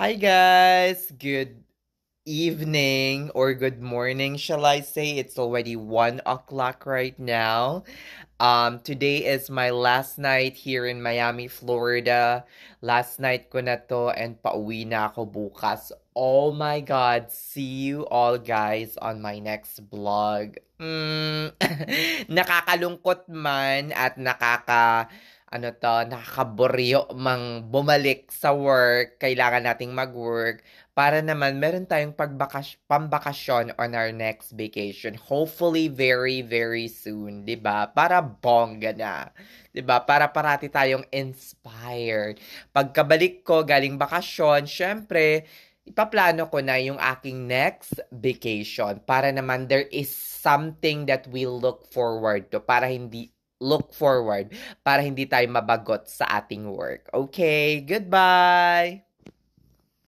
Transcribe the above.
Hi guys, good evening or good morning, shall I say? It's already 1 o'clock right now. Today is my last night here in Miami, Florida. Last night ko na to and pauwi na ako bukas. Oh my God, see you all guys on my next vlog. Nakakalungkot man at nakakaboryo mang bumalik sa work, kailangan nating mag-work para naman meron tayong pambakasyon on our next vacation. Hopefully very very soon, 'di ba? Para bongga na. 'Di ba? Para parati tayong inspired. Pagkabalik ko galing bakasyon, syempre ipaplano ko na yung aking next vacation para naman there is something that we look forward to para hindi tayo mabagot sa ating work. Okay, goodbye!